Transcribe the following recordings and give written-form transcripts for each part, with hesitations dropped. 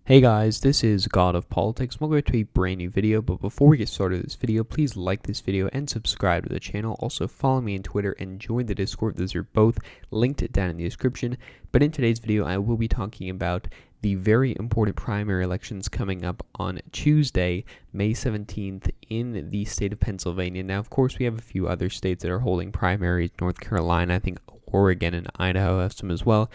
Hey guys, this is God of Politics. Welcome to a brand new video, but before we get started with this video, please like this video and subscribe to the channel. Also follow me on Twitter and join the Discord. Those are both linked down in the description. But in today's video, I will be talking about the very important primary elections coming up on Tuesday, May 17th in the state of Pennsylvania. Now, of course, we have a few other states that are holding primaries. North Carolina, I think Oregon and Idaho have some as well.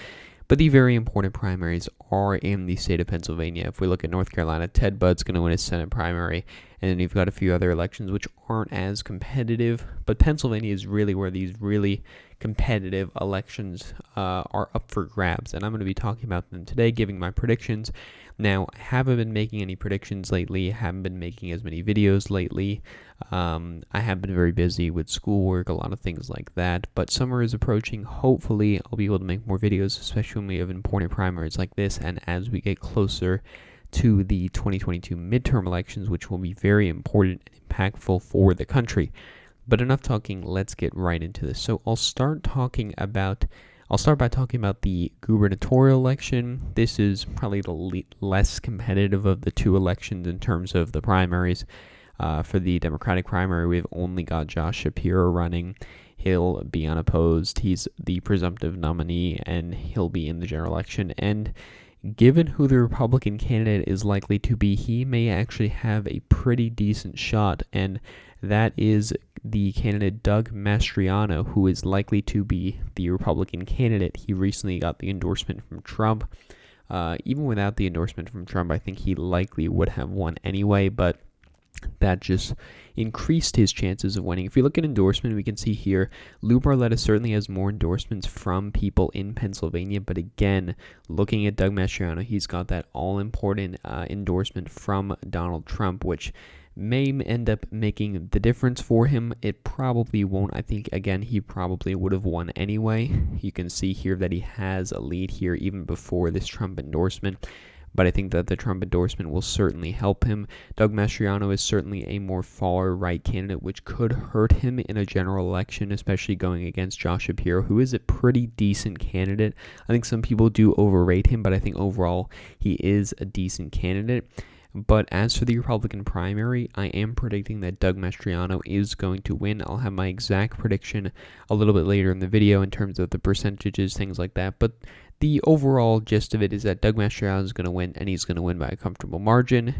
But the very important primaries are in the state of Pennsylvania. If we look at North Carolina, Ted Budd's going to win his Senate primary. And then you've got a few other elections which aren't as competitive. But Pennsylvania is really where these really competitive elections are up for grabs. And I'm going to be talking about them today, giving my predictions. Now, I haven't been making any predictions lately. I haven't been making as many videos lately. I have been very busy with schoolwork, a lot of things like that. But summer is approaching. Hopefully, I'll be able to make more videos, especially when we have important primaries like this. And as we get closer to the 2022 midterm elections, which will be very important and impactful for the country. But enough talking, let's get right into this. So I'll start by talking about the gubernatorial election. This is probably the less competitive of the two elections in terms of the primaries. For the Democratic primary, we've only got Josh Shapiro running. He'll be unopposed. He's the presumptive nominee, and he'll be in the general election. And given who the Republican candidate is likely to be, he may actually have a pretty decent shot, and that is the candidate Doug Mastriano, who is likely to be the Republican candidate. He recently got the endorsement from Trump. Even without the endorsement from Trump, I think he likely would have won anyway, but that just increased his chances of winning. If we look at endorsement, we can see here Lou Barletta certainly has more endorsements from people in Pennsylvania, but again, looking at Doug Mastriano, he's got that all-important endorsement from Donald Trump, which may end up making the difference for him. It probably won't. I think, again, he probably would have won anyway. You can see here that he has a lead here even before this Trump endorsement. But I think that the Trump endorsement will certainly help him. Doug Mastriano is certainly a more far-right candidate, which could hurt him in a general election, especially going against Josh Shapiro, who is a pretty decent candidate. I think some people do overrate him, but I think overall he is a decent candidate. But as for the Republican primary, I am predicting that Doug Mastriano is going to win. I'll have my exact prediction a little bit later in the video in terms of the percentages, things like that. But the overall gist of it is that Doug Mastriano is going to win, and he's going to win by a comfortable margin.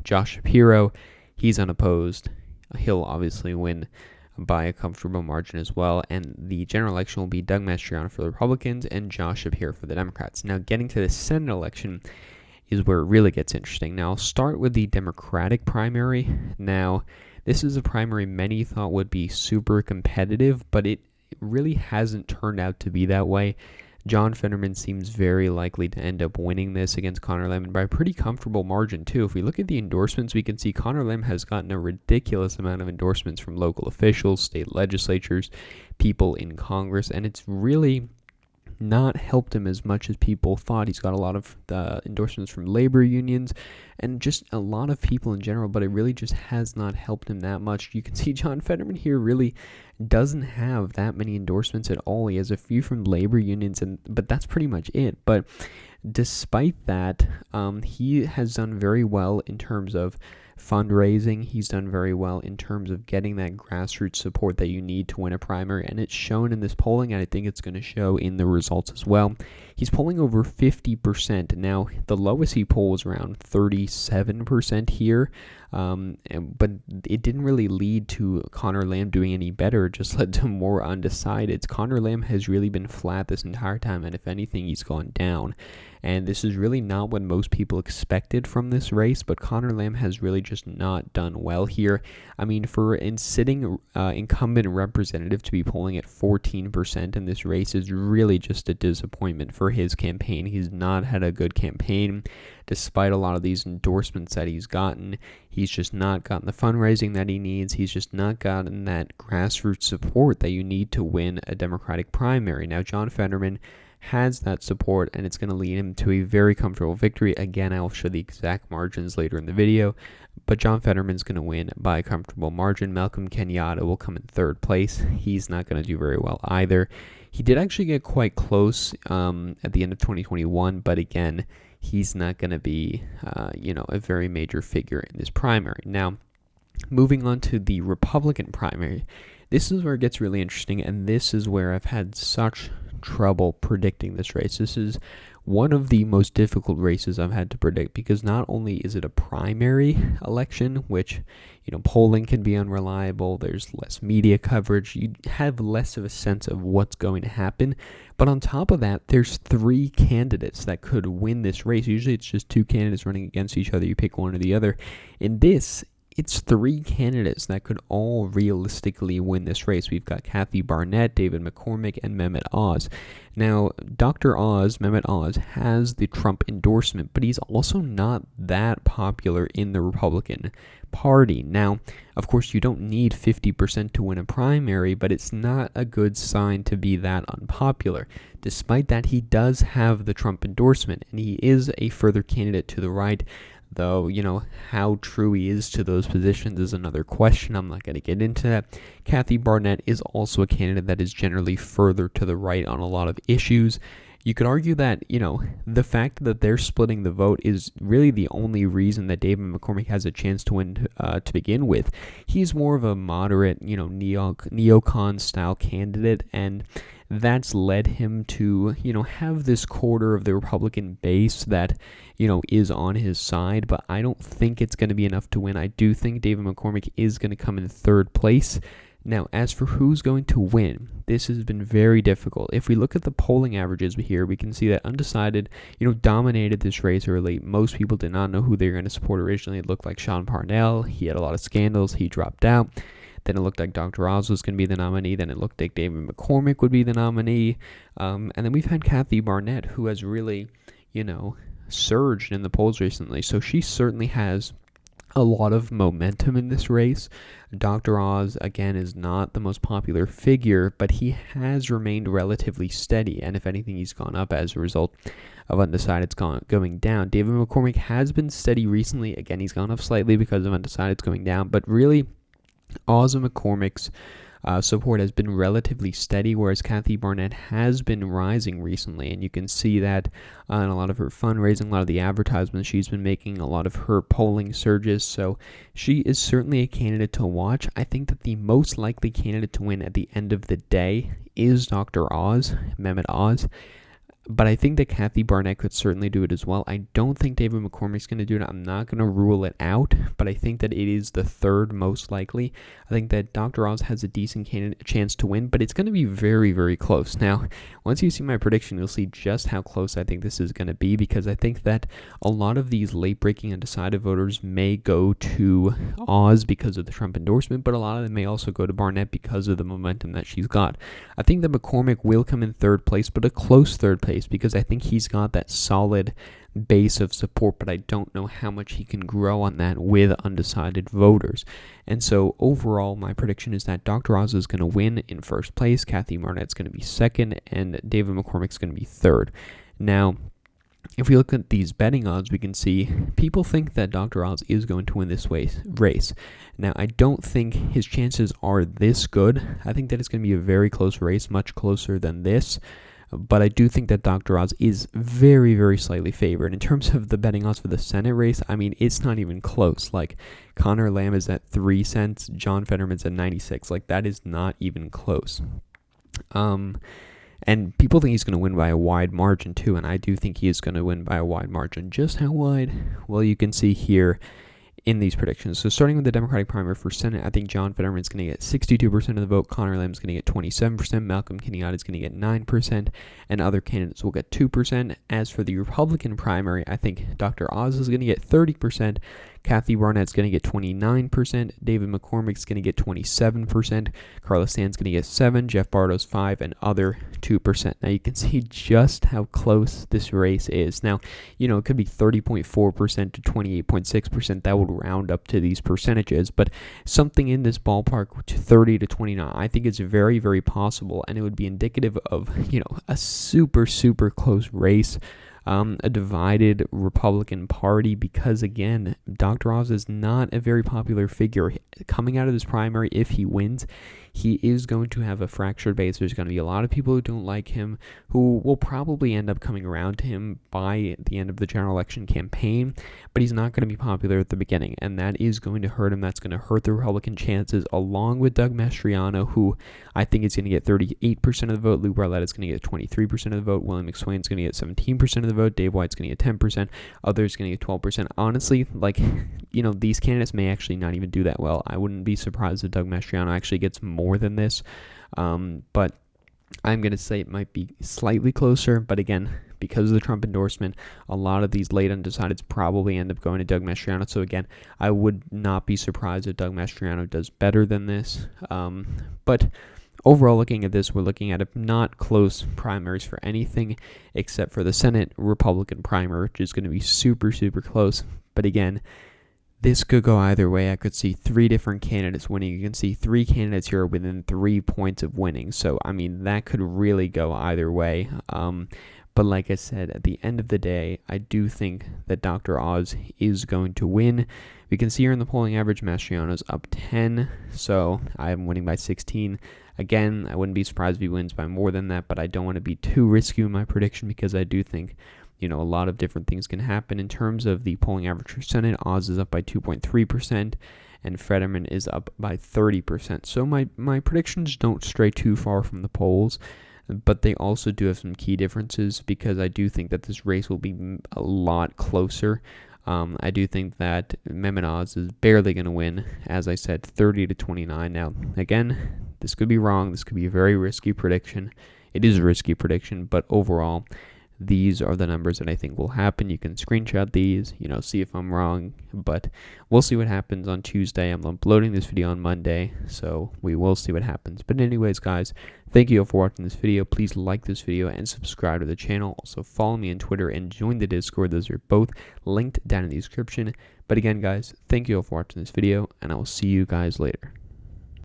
Josh Shapiro, he's unopposed. He'll obviously win by a comfortable margin as well. And the general election will be Doug Mastriano for the Republicans and Josh Shapiro for the Democrats. Now, getting to the Senate election is where it really gets interesting. Now, I'll start with the Democratic primary. Now, this is a primary many thought would be super competitive, but it really hasn't turned out to be that way. John Fetterman seems very likely to end up winning this against Conor Lamb, and by a pretty comfortable margin, too. If we look at the endorsements, we can see Conor Lamb has gotten a ridiculous amount of endorsements from local officials, state legislatures, people in Congress, and it's really not helped him as much as people thought. He's got a lot of endorsements from labor unions and just a lot of people in general, but it really just has not helped him that much. You can see John Fetterman here really doesn't have that many endorsements at all. He has a few from labor unions, but that's pretty much it. But despite that, he has done very well in terms of fundraising. He's done very well in terms of getting that grassroots support that you need to win a primary, and it's shown in this polling, and I think it's going to show in the results as well. He's polling over 50%. Now, the lowest he polled was around 37% here, but it didn't really lead to Conor Lamb doing any better. It just led to more undecideds. Conor Lamb has really been flat this entire time, and if anything, he's gone down. And this is really not what most people expected from this race, but Conor Lamb has really just not done well here. I mean, for a sitting incumbent representative to be polling at 14% in this race is really just a disappointment for his campaign. He's not had a good campaign. Despite a lot of these endorsements that he's gotten, he's just not gotten the fundraising that he needs. He's just not gotten that grassroots support that you need to win a Democratic primary. Now, John Fetterman has that support, and it's going to lead him to a very comfortable victory. Again, I will show the exact margins later in the video, but John Fetterman's going to win by a comfortable margin. Malcolm Kenyatta will come in third place. He's not going to do very well either. He did actually get quite close at the end of 2021, but again, he's not going to be, a very major figure in this primary. Now, moving on to the Republican primary, this is where it gets really interesting, and this is where I've had such trouble predicting this race. This is one of the most difficult races I've had to predict because not only is it a primary election, which, polling can be unreliable, there's less media coverage, you have less of a sense of what's going to happen, but on top of that, there's 3 candidates that could win this race. Usually it's just 2 candidates running against each other, you pick one or the other. In this, it's 3 candidates that could all realistically win this race. We've got Kathy Barnett, David McCormick, and Mehmet Oz. Now, Dr. Oz, Mehmet Oz, has the Trump endorsement, but he's also not that popular in the Republican Party. Now, of course, you don't need 50% to win a primary, but it's not a good sign to be that unpopular. Despite that, he does have the Trump endorsement, and he is a further candidate to the right. Though, how true he is to those positions is another question. I'm not going to get into that. Kathy Barnett is also a candidate that is generally further to the right on a lot of issues. You could argue that, the fact that they're splitting the vote is really the only reason that David McCormick has a chance to win to begin with. He's more of a moderate, neocon style candidate, and that's led him to, have this quarter of the Republican base that, is on his side, but I don't think it's going to be enough to win. I do think David McCormick is going to come in 3rd place. Now, as for who's going to win, this has been very difficult. If we look at the polling averages here, we can see that undecided, dominated this race early. Most people did not know who they were going to support originally. It looked like Sean Parnell. He had a lot of scandals. He dropped out. Then it looked like Dr. Oz was going to be the nominee. Then it looked like David McCormick would be the nominee. And then we've had Kathy Barnett, who has really, surged in the polls recently. So she certainly has a lot of momentum in this race. Dr. Oz, again, is not the most popular figure, but he has remained relatively steady. And if anything, he's gone up as a result of undecideds going down. David McCormick has been steady recently. Again, he's gone up slightly because of undecideds going down. But really, Oz and McCormick's support has been relatively steady, whereas Kathy Barnett has been rising recently, and you can see that in a lot of her fundraising, a lot of the advertisements she's been making, a lot of her polling surges, so she is certainly a candidate to watch. I think that the most likely candidate to win at the end of the day is Dr. Oz, Mehmet Oz. But I think that Kathy Barnett could certainly do it as well. I don't think David McCormick's going to do it. I'm not going to rule it out, but I think that it is the 3rd most likely. I think that Dr. Oz has a decent chance to win, but it's going to be very, very close. Now, once you see my prediction, you'll see just how close I think this is going to be, because I think that a lot of these late-breaking undecided voters may go to Oz because of the Trump endorsement, but a lot of them may also go to Barnett because of the momentum that she's got. I think that McCormick will come in 3rd place, but a close 3rd place, because I think he's got that solid base of support, but I don't know how much he can grow on that with undecided voters. And so overall, my prediction is that Dr. Oz is going to win in 1st place, Kathy Barnett's going to be 2nd, and David McCormick's going to be 3rd. Now, if we look at these betting odds, we can see people think that Dr. Oz is going to win this race. Now, I don't think his chances are this good. I think that it's going to be a very close race, much closer than this. But I do think that Dr. Oz is very, very slightly favored. In terms of the betting odds for the Senate race, I mean, it's not even close. Like, Connor Lamb is at 3 cents, John Fetterman's at 96. Like, that is not even close. And people think he's going to win by a wide margin, too, and I do think he is going to win by a wide margin. Just how wide? Well, you can see here in these predictions. So starting with the Democratic primary for Senate, I think John Fetterman's going to get 62% of the vote, Connor Lamb's going to get 27%, Malcolm Kenyatta is going to get 9%, and other candidates will get 2%. As for the Republican primary, I think Dr. Oz is going to get 30%, Kathy Barnett's going to get 29%, David McCormick's going to get 27%, Carla Stan's going to get 7%, Jeff Bartos 5%, and other 2%. Now you can see just how close this race is. Now, it could be 30.4% to 28.6%. That would round up to these percentages, but something in this ballpark to 30 to 29, I think it's very, very possible, and it would be indicative of, a super, super close race. A divided Republican Party, because again, Dr. Oz is not a very popular figure. Coming out of this primary, if he wins, he is going to have a fractured base. There's going to be a lot of people who don't like him, who will probably end up coming around to him by the end of the general election campaign, but he's not going to be popular at the beginning, and that is going to hurt him. That's going to hurt the Republican chances, along with Doug Mastriano, who I think is going to get 38% of the vote. Lou Barletta is going to get 23% of the vote. William McSwain is going to get 17% of the vote. Dave White's going to get 10%. Others going to get 12%. Honestly, these candidates may actually not even do that well. I wouldn't be surprised if Doug Mastriano actually gets more than this, but I'm going to say it might be slightly closer. But again, because of the Trump endorsement, a lot of these late undecideds probably end up going to Doug Mastriano. So again, I would not be surprised if Doug Mastriano does better than this. But overall, looking at this, we're looking at a not close primaries for anything except for the Senate Republican primary, which is going to be super, super close. But again, this could go either way. I could see 3 different candidates winning. You can see 3 candidates here within 3 points of winning. So, I mean, that could really go either way. But like I said, at the end of the day, I do think that Dr. Oz is going to win. We can see here in the polling average, Mastriano's up 10, so I am winning by 16. Again, I wouldn't be surprised if he wins by more than that, but I don't want to be too risky in my prediction because I do think, a lot of different things can happen. In terms of the polling average for Senate, Oz is up by 2.3%, and Fetterman is up by 30%. So my predictions don't stray too far from the polls, but they also do have some key differences because I do think that this race will be a lot closer. I do think that Mehmet Oz is barely going to win, as I said, 30-29. Now, again, this could be wrong. This could be a very risky prediction. It is a risky prediction, but overall, these are the numbers that I think will happen. You can screenshot these, see if I'm wrong, but we'll see what happens on Tuesday. I'm uploading this video on Monday, so we will see what happens. But anyways, guys, thank you all for watching this video. Please like this video and subscribe to the channel. Also, follow me on Twitter and join the Discord. Those are both linked down in the description. But again, guys, thank you all for watching this video, and I will see you guys later.